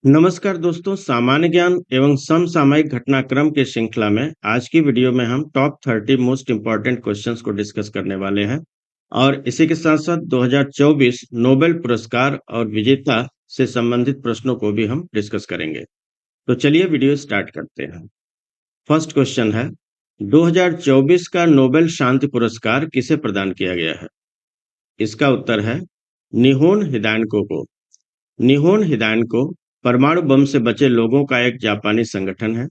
नमस्कार दोस्तों, सामान्य ज्ञान एवं समसामयिक घटनाक्रम के श्रृंखला में आज की वीडियो में हम टॉप 30 मोस्ट इम्पॉर्टेंट क्वेश्चंस को डिस्कस करने वाले हैं और इसी के साथ साथ 2024 नोबेल पुरस्कार और विजेता से संबंधित प्रश्नों को भी हम डिस्कस करेंगे। तो चलिए वीडियो स्टार्ट करते हैं। फर्स्ट क्वेश्चन है, 2024 का नोबेल शांति पुरस्कार किसे प्रदान किया गया है? इसका उत्तर है निहोन हिदानको को। निहोन हिदानको परमाणु बम से बचे लोगों का एक जापानी संगठन है।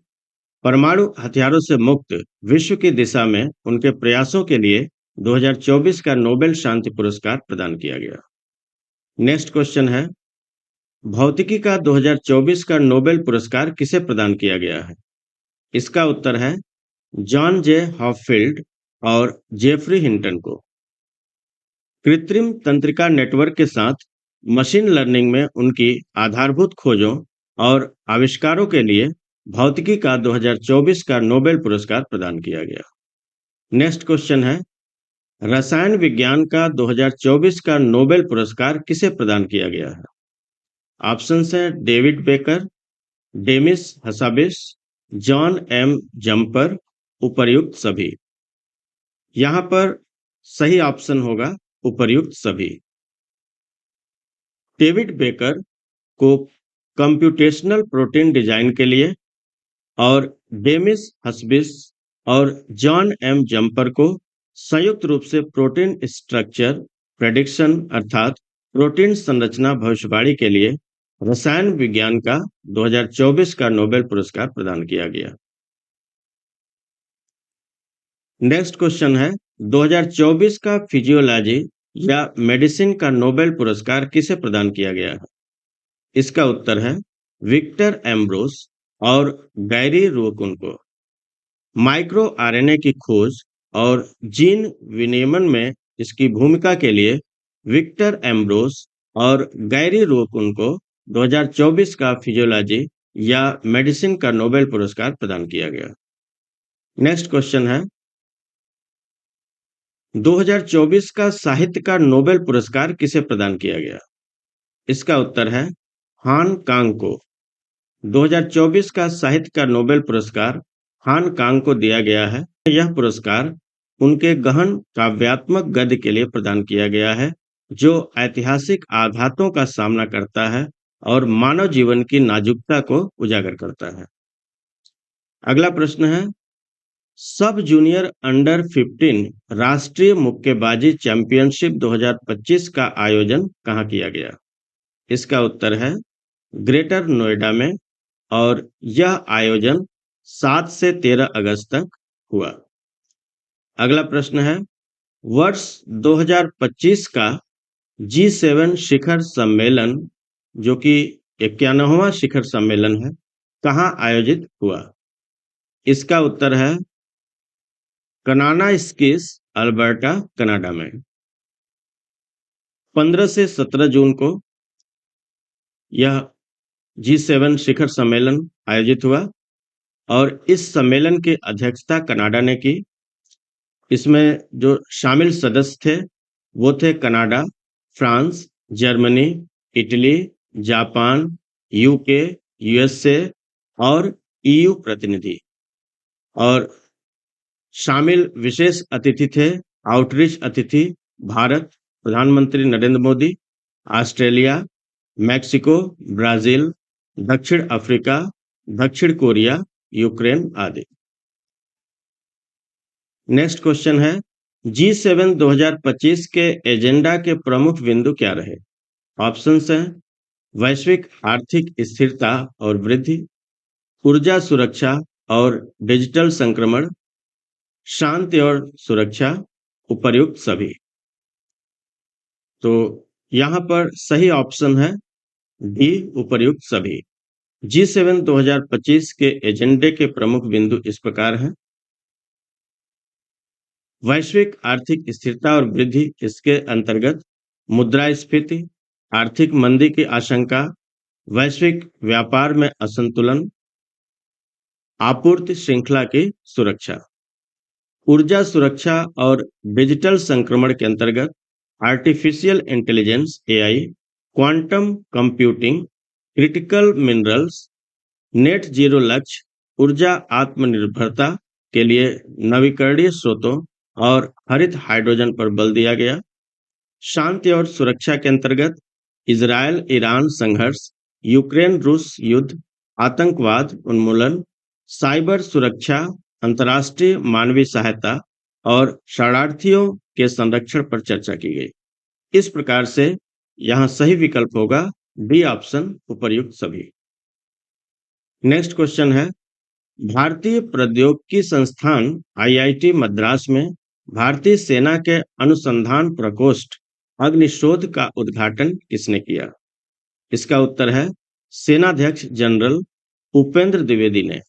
परमाणु हथियारों से मुक्त विश्व की दिशा में उनके प्रयासों के लिए 2024 का नोबेल शांति पुरस्कार प्रदान किया गया। नेक्स्ट क्वेश्चन है, भौतिकी का 2024 का नोबेल पुरस्कार किसे प्रदान किया गया है? इसका उत्तर है जॉन जे हॉपफील्ड और जेफरी हिंटन को। कृत्रिम तंत्रिका नेटवर्क के साथ मशीन लर्निंग में उनकी आधारभूत खोजों और आविष्कारों के लिए भौतिकी का 2024 का नोबेल पुरस्कार प्रदान किया गया। नेक्स्ट क्वेश्चन है, रसायन विज्ञान का 2024 का नोबेल पुरस्कार किसे प्रदान किया गया है? ऑप्शंस हैं David Baker, Demis Hassabis, John M Jumper, उपर्युक्त सभी। यहाँ पर सही ऑप्शन होगा उपर्युक्त सभी। डेविड बेकर को कंप्यूटेशनल प्रोटीन डिजाइन के लिए और डेमिस हस्बिस और जॉन एम जम्पर को संयुक्त रूप से प्रोटीन स्ट्रक्चर प्रेडिक्शन अर्थात प्रोटीन संरचना भविष्यवाणी के लिए रसायन विज्ञान का 2024 का नोबेल पुरस्कार प्रदान किया गया। नेक्स्ट क्वेश्चन है, 2024 का फिजियोलॉजी या मेडिसिन का नोबेल पुरस्कार किसे प्रदान किया गया है? इसका उत्तर है विक्टर एम्ब्रोस और गैरी रोकुन को। माइक्रो आरएनए की खोज और जीन विनियमन में इसकी भूमिका के लिए विक्टर एम्ब्रोस और गैरी रोकुन को 2024 का फिजियोलॉजी या मेडिसिन का नोबेल पुरस्कार प्रदान किया गया। नेक्स्ट क्वेश्चन है, 2024 का साहित्य का नोबेल पुरस्कार किसे प्रदान किया गया? इसका उत्तर है हान कांग को। 2024 का साहित्य का नोबेल पुरस्कार हान कांग को दिया गया है। यह पुरस्कार उनके गहन काव्यात्मक गद्य के लिए प्रदान किया गया है, जो ऐतिहासिक आघातों का सामना करता है और मानव जीवन की नाजुकता को उजागर करता है। अगला प्रश्न है, सब जूनियर अंडर 15 राष्ट्रीय मुक्केबाजी चैंपियनशिप 2025 का आयोजन कहाँ किया गया? इसका उत्तर है ग्रेटर नोएडा में और यह आयोजन 7 से 13 अगस्त तक हुआ। अगला प्रश्न है, वर्ष 2025 का G7 शिखर सम्मेलन, जो कि 91वां शिखर सम्मेलन है, कहाँ आयोजित हुआ? इसका उत्तर है कनानाइस्किस, अल्बर्टा, कनाडा में। 15 से 17 जून को यह G7 शिखर सम्मेलन आयोजित हुआ और इस सम्मेलन की अध्यक्षता कनाडा ने की। इसमें जो शामिल सदस्य थे वो थे Canada, France, Germany, Italy, Japan, UK, USA और ईयू प्रतिनिधि। और शामिल विशेष अतिथि थे आउटरीच अतिथि भारत, प्रधानमंत्री Narendra Modi, Australia, Mexico, Brazil, दक्षिण अफ्रीका, दक्षिण कोरिया, यूक्रेन आदि। नेक्स्ट क्वेश्चन है, G7 2025 के एजेंडा के प्रमुख बिंदु क्या रहे? ऑप्शंस हैं वैश्विक आर्थिक स्थिरता और वृद्धि, ऊर्जा सुरक्षा और डिजिटल संक्रमण, शांति और सुरक्षा, उपर्युक्त सभी। तो यहाँ पर सही ऑप्शन है डी, उपर्युक्त सभी। G7 2025 के एजेंडे के प्रमुख बिंदु इस प्रकार हैं। वैश्विक आर्थिक स्थिरता और वृद्धि, इसके अंतर्गत मुद्रास्फीति, आर्थिक मंदी की आशंका, वैश्विक व्यापार में असंतुलन, आपूर्ति श्रृंखला की सुरक्षा। ऊर्जा सुरक्षा और डिजिटल संक्रमण के अंतर्गत artificial intelligence AI, quantum computing, critical minerals, net zero लक्ष्य, ऊर्जा आत्मनिर्भरता के लिए नवीकरणीय स्रोतों और हरित हाइड्रोजन पर बल दिया गया। शांति और सुरक्षा के अंतर्गत इजरायल ईरान संघर्ष, यूक्रेन रूस युद्ध, आतंकवाद उन्मूलन, साइबर सुरक्षा, अंतर्राष्ट्रीय मानवीय सहायता और शरणार्थियों के संरक्षण पर चर्चा की गई। इस प्रकार से यहाँ सही विकल्प होगा डी ऑप्शन, उपर्युक्त सभी। नेक्स्ट क्वेश्चन है, भारतीय प्रौद्योगिकी संस्थान आईआईटी मद्रास में भारतीय सेना के अनुसंधान प्रकोष्ठ अग्निशोध का उद्घाटन किसने किया? इसका उत्तर है सेनाध्यक्ष जनरल उपेंद्र द्विवेदी ने।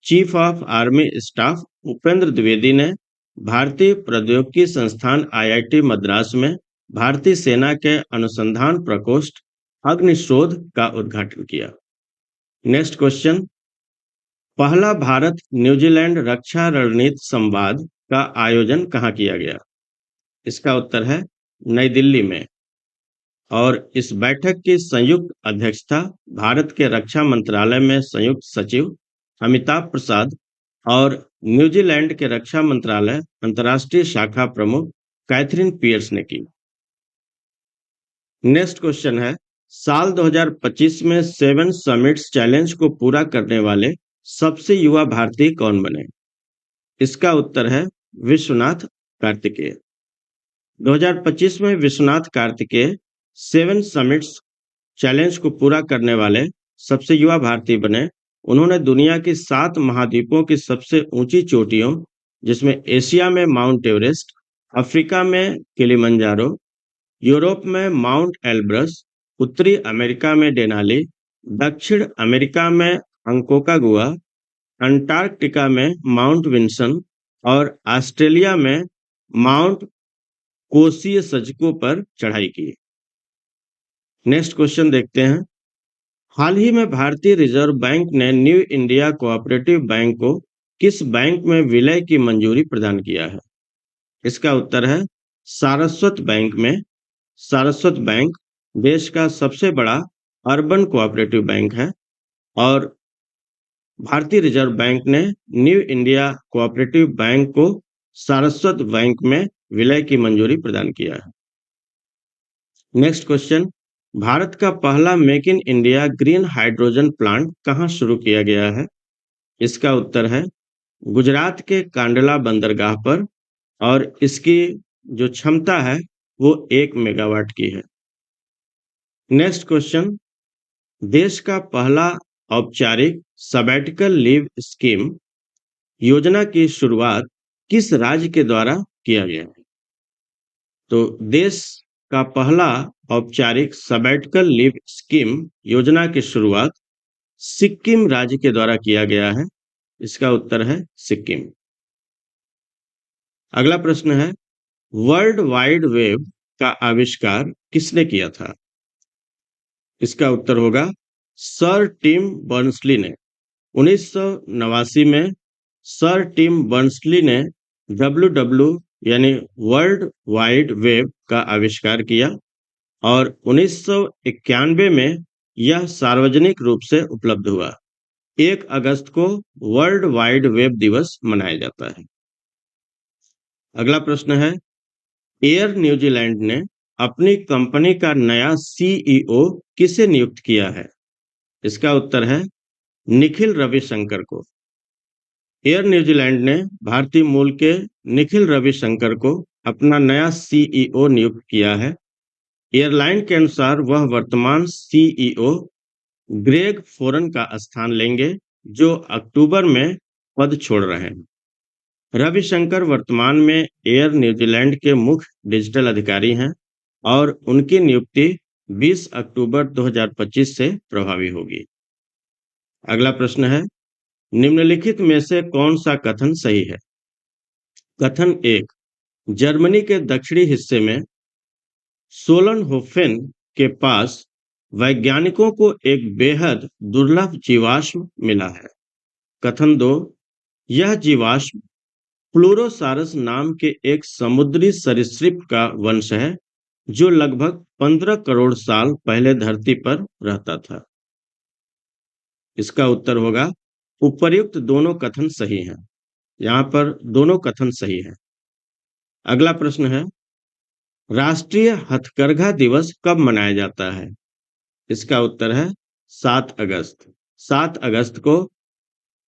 Chief of army staff Upendra Dwivedi ने भारतीय प्रौद्योगिकी संस्थान आईआईटी मद्रास में भारतीय सेना के अनुसंधान प्रकोष्ठ अग्निशोध का उद्घाटन किया। नेक्स्ट क्वेश्चन, पहला भारत न्यूजीलैंड रक्षा रणनीति संवाद का आयोजन कहाँ किया गया? इसका उत्तर है नई दिल्ली में। और इस बैठक की संयुक्त अध्यक्षता भारत के रक्षा मंत्रालय में संयुक्त सचिव अमिताभ प्रसाद और न्यूजीलैंड के रक्षा मंत्रालय अंतर्राष्ट्रीय शाखा प्रमुख कैथरीन पियर्स ने की। नेक्स्ट क्वेश्चन है, साल 2025 में 7 समिट्स चैलेंज को पूरा करने वाले सबसे युवा भारतीय कौन बने? इसका उत्तर है विश्वनाथ कार्तिकेय। 2025 में विश्वनाथ कार्तिकेय 7 समिट्स चैलेंज को पूरा करने वाले सबसे युवा भारतीय बने। उन्होंने दुनिया की 7 महाद्वीपों की सबसे ऊंची चोटियों, जिसमें एशिया में माउंट एवरेस्ट, अफ्रीका में किलिमंजारो, यूरोप में माउंट एल्ब्रस, उत्तरी अमेरिका में डेनाली, दक्षिण अमेरिका में अंकोकागुआ, अंटार्कटिका में माउंट विंसन और ऑस्ट्रेलिया में माउंट कोसियसजको पर चढ़ाई की। नेक्स्ट क्वेश्चन देखते हैं, हाल ही में भारतीय रिजर्व बैंक ने न्यू इंडिया कोऑपरेटिव बैंक को किस बैंक में विलय की मंजूरी प्रदान किया है? इसका उत्तर है सारस्वत बैंक में। सारस्वत बैंक देश का सबसे बड़ा अर्बन कोऑपरेटिव बैंक है और भारतीय रिजर्व बैंक ने न्यू इंडिया कोऑपरेटिव बैंक को सारस्वत बैंक में विलय की मंजूरी प्रदान किया है। नेक्स्ट क्वेश्चन, भारत का पहला make in India green hydrogen plant कहाँ शुरू किया गया है? इसका उत्तर है गुजरात के कांडला बंदरगाह पर और इसकी जो क्षमता है वो 1 मेगावाट की है। नेक्स्ट क्वेश्चन, देश का पहला औपचारिक सबैटिकल लीव स्कीम योजना की शुरुआत किस राज्य के द्वारा किया गया है? तो देश का पहला औपचारिक सबैटिकल लीव स्कीम योजना की शुरुआत सिक्किम राज्य के द्वारा किया गया है। इसका उत्तर है सिक्किम। अगला प्रश्न है, वर्ल्ड वाइड वेब का आविष्कार किसने किया था? इसका उत्तर होगा सर टिम बर्नर्स-ली ने। 1989 में सर टिम बर्नर्स-ली ने WW यानी वर्ल्ड वाइड वेब का आविष्कार किया और 1991 में यह सार्वजनिक रूप से उपलब्ध हुआ। 1 अगस्त को वर्ल्ड वाइड वेब दिवस मनाया जाता है। अगला प्रश्न है, एयर न्यूजीलैंड ने अपनी कंपनी का नया सीईओ किसे नियुक्त किया है? इसका उत्तर है निखिल रविशंकर को। एयर न्यूजीलैंड ने भारतीय मूल के निखिल रविशंकर को अपना नया सीईओ नियुक्त किया है। एयरलाइन के अनुसार वह वर्तमान सीईओ ग्रेग फोरन का स्थान लेंगे, जो अक्टूबर में पद छोड़ रहे हैं। रविशंकर वर्तमान में एयर न्यूजीलैंड के मुख्य डिजिटल अधिकारी हैं और उनकी नियुक्ति 20 अक्टूबर 2025 से प्रभावी होगी। अगला प्रश्न है, निम्नलिखित में से कौन सा कथन सही है? कथन 1, जर्मनी के दक्षिणी हिस्से में सोलनहोफेन के पास वैज्ञानिकों को एक बेहद दुर्लभ जीवाश्म मिला है। कथन 2, यह जीवाश्म प्लूरोसारस नाम के एक समुद्री सरीसृप का वंश है जो लगभग 15 करोड़ साल पहले धरती पर रहता था। इसका उत्तर होगा उपर्युक्त दोनों कथन सही हैं। यहाँ पर दोनों कथन सही हैं। अगला प्रश्न है, राष्ट्रीय हथकरघा दिवस कब मनाया जाता है? इसका उत्तर है 7 अगस्त। 7 अगस्त को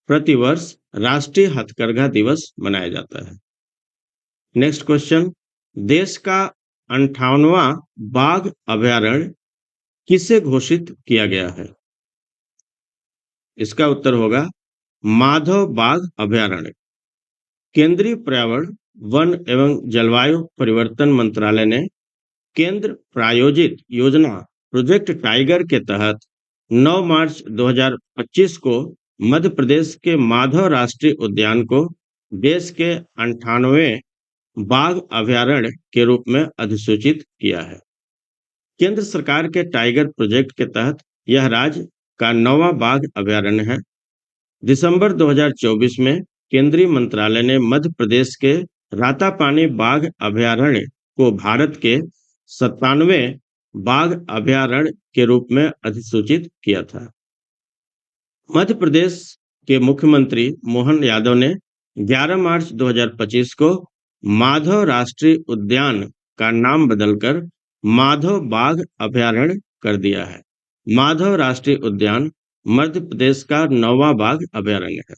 प्रतिवर्ष राष्ट्रीय हथकरघा दिवस मनाया जाता है। नेक्स्ट क्वेश्चन, देश का 58वां बाघ अभयारण्य किसे घोषित किया गया है? इसका उत्तर होगा माधव बाघ अभयारण्य। केंद्रीय पर्यावरण, वन एवं जलवायु परिवर्तन मंत्रालय ने केंद्र प्रायोजित योजना प्रोजेक्ट टाइगर के तहत 9 मार्च 2025 को मध्य प्रदेश के माधव राष्ट्रीय उद्यान को देश के 58वें बाघ अभयारण्य के रूप में अधिसूचित किया है। केंद्र सरकार के टाइगर प्रोजेक्ट के तहत यह राज्य का 9वां बाघ अभयारण्य है। दिसंबर 2024 में केंद्रीय मंत्रालय ने मध्य प्रदेश के रातापानी बाघ अभयारण्य को भारत के 97वें बाघ अभयारण्य के रूप में अधिसूचित किया था। मध्य प्रदेश के मुख्यमंत्री मोहन यादव ने 11 मार्च 2025 को माधव राष्ट्रीय उद्यान का नाम बदलकर माधव बाघ अभयारण्य कर दिया है। माधव राष्ट्रीय उद्यान मध्य प्रदेश का 9वां बाघ अभयारण्य है।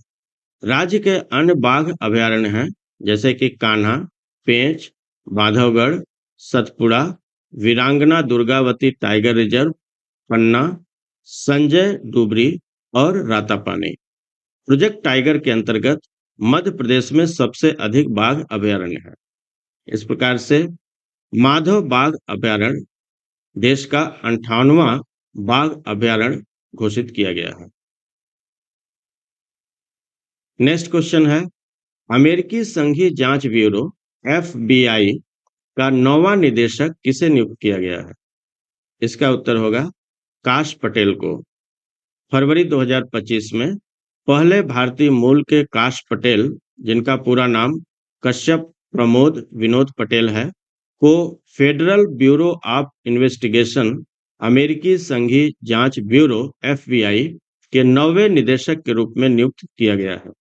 राज्य के अन्य बाघ अभयारण्य हैं जैसे कि कान्हा, पेंच, बांधवगढ़, सतपुड़ा, वीरांगना दुर्गावती टाइगर रिजर्व, पन्ना, संजय डुबरी और रातापानी। प्रोजेक्ट टाइगर के अंतर्गत मध्य प्रदेश में सबसे अधिक बाघ अभयारण्य है। इस प्रकार से माधव बाघ अभयारण्य देश का 58वां बाघ अभयारण्य घोषित किया गया है। नेक्स्ट क्वेश्चन है, अमेरिकी संघीय जांच ब्यूरो FBI का 9वां निदेशक किसे नियुक्त किया गया है? इसका उत्तर होगा काश पटेल को। फरवरी 2025 में पहले भारतीय मूल के काश पटेल, जिनका पूरा नाम कश्यप प्रमोद विनोद पटेल है, को फेडरल ब्यूरो ऑफ इन्वेस्टिगेशन अमेरिकी संघीय जांच ब्यूरो FBI के 9वें निदेशक के रूप में नियुक्त किया गया है।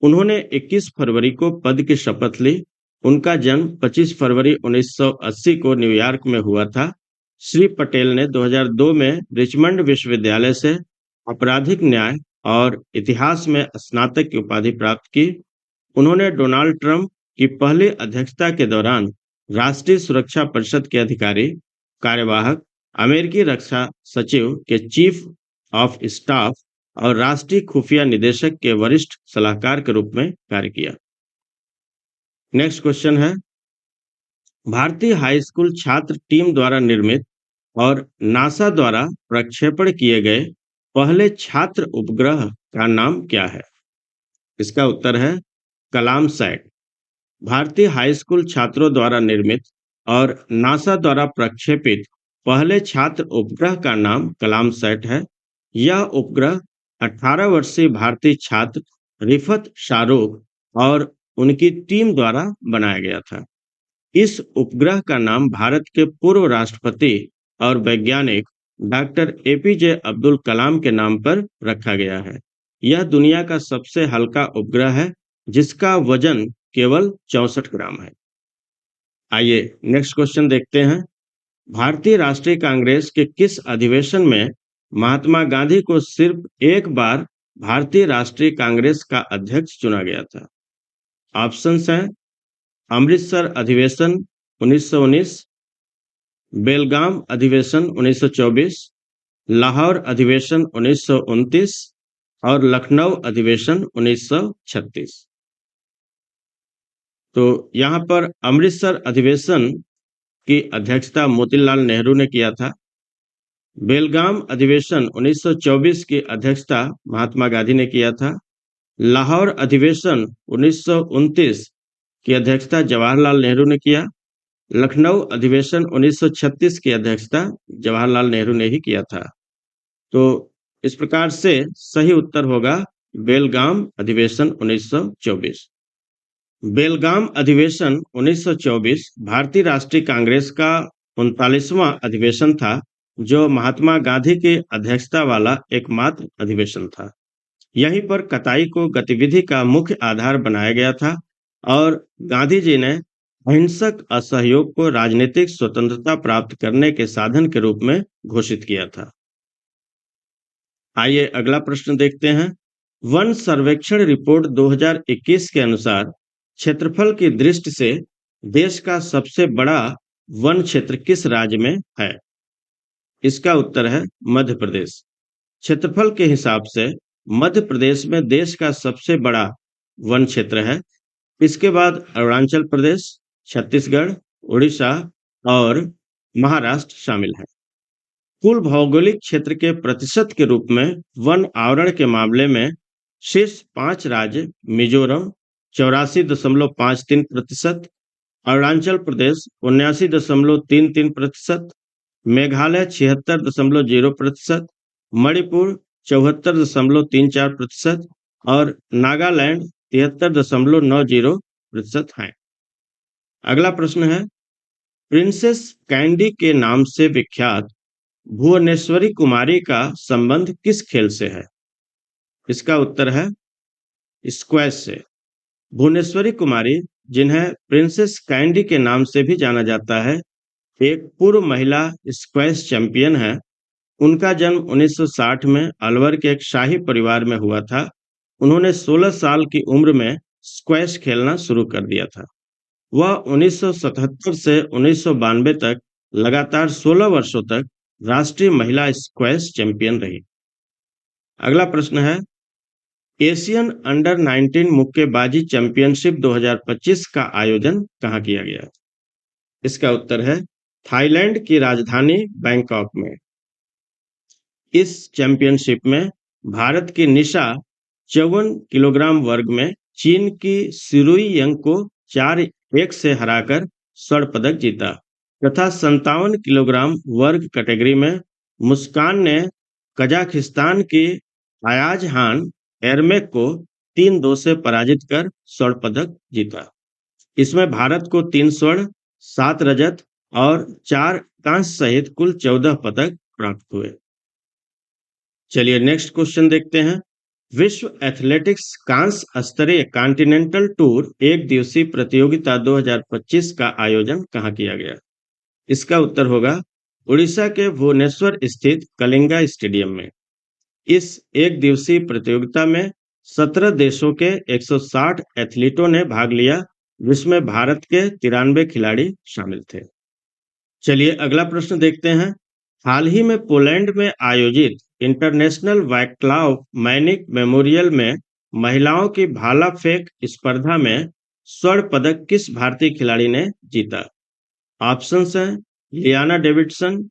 उन्होंने 21 फरवरी को पद की शपथ ली। उनका जन्म 25 फरवरी 1980 को न्यूयॉर्क में हुआ था। श्री पटेल ने 2002 में रिचमंड विश्वविद्यालय से आपराधिक न्याय और इतिहास में स्नातक की उपाधि प्राप्त की। उन्होंने डोनाल्ड ट्रंप की पहली अध्यक्षता के दौरान राष्ट्रीय सुरक्षा परिषद के अधिकारी, कार्यवाहक, अमेरिकी रक्षा सचिव के चीफ ऑफ स्टाफ और राष्ट्रीय खुफिया निदेशक के वरिष्ठ सलाहकार के रूप में कार्य किया। नेक्स्ट क्वेश्चन है, भारतीय हाई स्कूल छात्र टीम द्वारा निर्मित और नासा द्वारा प्रक्षेपण किए गए पहले छात्र उपग्रह का नाम क्या है? इसका उत्तर है कलाम सैट। भारतीय हाई स्कूल छात्रों द्वारा निर्मित और नासा द्वारा प्रक्षेपित पहले छात्र उपग्रह का नाम कलाम सैट है। यह उपग्रह 18 वर्षीय भारतीय छात्र रिफत शाहरुख और उनकी टीम द्वारा बनाया गया था। इस उपग्रह का नाम भारत के पूर्व राष्ट्रपति और वैज्ञानिक डॉक्टर APJ अब्दुल कलाम के नाम पर रखा गया है। यह दुनिया का सबसे हल्का उपग्रह है जिसका वजन केवल 64 ग्राम है। आइए नेक्स्ट क्वेश्चन देखते हैं। भारतीय राष्ट्रीय कांग्रेस के किस अधिवेशन में महात्मा गांधी को सिर्फ एक बार भारतीय राष्ट्रीय कांग्रेस का अध्यक्ष चुना गया था? ऑप्शंस हैं अमृतसर अधिवेशन 1919, बेलगाम अधिवेशन 1924, लाहौर अधिवेशन 1929 और लखनऊ अधिवेशन 1936। तो यहाँ पर अमृतसर अधिवेशन की अध्यक्षता मोतीलाल नेहरू ने किया था। बेलगाम अधिवेशन 1924 की अध्यक्षता महात्मा गांधी ने किया था। लाहौर अधिवेशन 1929 की अध्यक्षता जवाहरलाल नेहरू ने किया। लखनऊ अधिवेशन 1936 की अध्यक्षता जवाहरलाल नेहरू ने ही किया था। तो इस प्रकार से सही उत्तर होगा बेलगाम अधिवेशन 1924। बेलगाम अधिवेशन 1924 भारतीय राष्ट्रीय कांग्रेस का 39वां अधिवेशन था जो महात्मा गांधी की अध्यक्षता वाला एकमात्र अधिवेशन था। यहीं पर कताई को गतिविधि का मुख्य आधार बनाया गया था और गांधी जी ने अहिंसक असहयोग को राजनीतिक स्वतंत्रता प्राप्त करने के साधन के रूप में घोषित किया था। आइए अगला प्रश्न देखते हैं। वन सर्वेक्षण रिपोर्ट 2021 के अनुसार क्षेत्रफल की दृष्टि से देश का सबसे बड़ा वन क्षेत्र किस राज्य में है? इसका उत्तर है मध्य प्रदेश। क्षेत्रफल के हिसाब से मध्य प्रदेश में देश का सबसे बड़ा वन क्षेत्र है। इसके बाद अरुणाचल प्रदेश, छत्तीसगढ़, उड़ीसा और महाराष्ट्र शामिल है। कुल भौगोलिक क्षेत्र के प्रतिशत के रूप में वन आवरण के मामले में शीर्ष 5 राज्य मिजोरम 84.53%, अरुणाचल प्रदेश 79.33%, मेघालय 76.0%, मणिपुर 74.34% और नागालैंड 73.90% हैं। अगला प्रश्न है, प्रिंसेस कैंडी के नाम से विख्यात भुवनेश्वरी कुमारी का संबंध किस खेल से है? इसका उत्तर है स्क्वैश से। भुवनेश्वरी कुमारी, जिन्हें प्रिंसेस कैंडी के नाम से भी जाना जाता है, एक पूर्व महिला स्क्वैश चैंपियन है। उनका जन्म 1960 में अलवर के एक शाही परिवार में हुआ था। उन्होंने 16 साल की उम्र में स्क्वैश खेलना शुरू कर दिया था। वह 1977 से 1992 तक लगातार 16 वर्षों तक राष्ट्रीय महिला स्क्वैश चैंपियन रही। अगला प्रश्न है, एशियन अंडर 19 मुक्केबाजी चैंपियनशिप 2025 का आयोजन कहाँ किया गया? इसका उत्तर है थाईलैंड की राजधानी बैंकॉक में। इस चैंपियनशिप में भारत की निशा 54 किलोग्राम वर्ग में चीन की सिरुई यंग को 4-1 से हराकर स्वर्ण पदक जीता तथा 57 किलोग्राम वर्ग कैटेगरी में मुस्कान ने कजाकिस्तान की अयाज खान एरमेक को 3-2 से पराजित कर स्वर्ण पदक जीता। इसमें भारत को 3 स्वर्ण, 7 रजत और 4 कांस्य सहित कुल 14 पदक प्राप्त हुए। चलिए नेक्स्ट क्वेश्चन देखते हैं। विश्व एथलेटिक्स कांस्य स्तरीय कॉन्टिनेंटल टूर एक दिवसीय प्रतियोगिता 2025 का आयोजन कहाँ किया गया? इसका उत्तर होगा उड़ीसा के भुवनेश्वर स्थित कलिंगा स्टेडियम में। इस एक दिवसीय प्रतियोगिता में 17 देशों के 160 एथलीटों ने भाग लिया, जिसमें भारत के 93 खिलाड़ी शामिल थे। चलिए अगला प्रश्न देखते हैं। हाल ही में पोलैंड में आयोजित इंटरनेशनल वाइक्लाव मैनिक मेमोरियल में महिलाओं की भाला फेंक स्पर्धा में स्वर्ण पदक किस भारतीय खिलाड़ी ने जीता? ऑप्शंस हैं लियाना डेविडसन,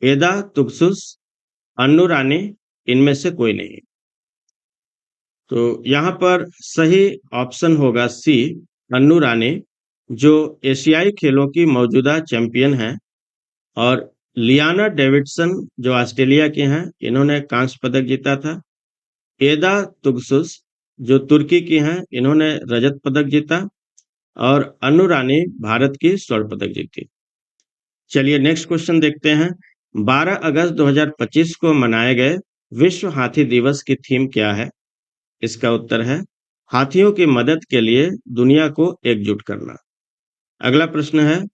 एदा तुगसुस, अन्नू रानी, इनमें से कोई नहीं। तो यहाँ पर सही ऑप्शन होगा सी, अन्नू रानी, जो एशियाई खेलों की मौजूदा चैंपियन हैं। और लियाना डेविडसन जो ऑस्ट्रेलिया के हैं, इन्होंने कांस्य पदक जीता था। एदा तुगसुस जो तुर्की की हैं, इन्होंने रजत पदक जीता। और अन्नू रानी भारत की स्वर्ण पदक जीती। चलिए नेक्स्ट क्वेश्चन देखते हैं। 12 अगस्त 2025 को मनाए गए विश्व हाथी दिवस की थीम क्या है? इसका उत्तर है हाथियों की मदद के लिए दुनिया को एकजुट करना। अगला प्रश्न है,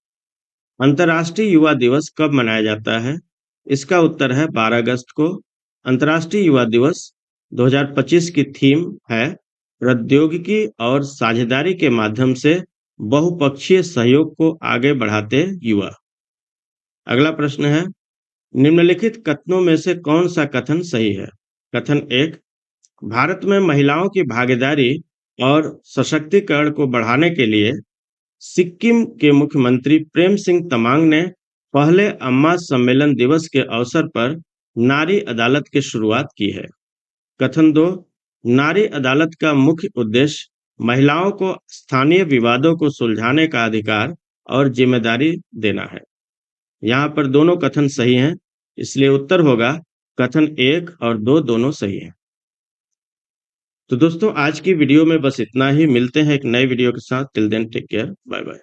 अंतर्राष्ट्रीय युवा दिवस कब मनाया जाता है? इसका उत्तर है 12 अगस्त को। अंतर्राष्ट्रीय युवा दिवस 2025 की थीम है प्रौद्योगिकी और साझेदारी के माध्यम से बहुपक्षीय सहयोग को आगे बढ़ाते युवा। अगला प्रश्न है, निम्नलिखित कथनों में से कौन सा कथन सही है? कथन 1, भारत में महिलाओं की भागीदारी और सशक्तिकरण को बढ़ाने के लिए सिक्किम के मुख्यमंत्री प्रेम सिंह तमांग ने पहले अम्मा सम्मेलन दिवस के अवसर पर नारी अदालत की शुरुआत की है। कथन 2, नारी अदालत का मुख्य उद्देश्य महिलाओं को स्थानीय विवादों को सुलझाने का अधिकार और जिम्मेदारी देना है। यहाँ पर दोनों कथन सही हैं, इसलिए उत्तर होगा कथन 1 और 2 दोनों सही हैं। तो दोस्तों आज की वीडियो में बस इतना ही। मिलते हैं एक नए वीडियो के साथ। Till then take care, bye bye.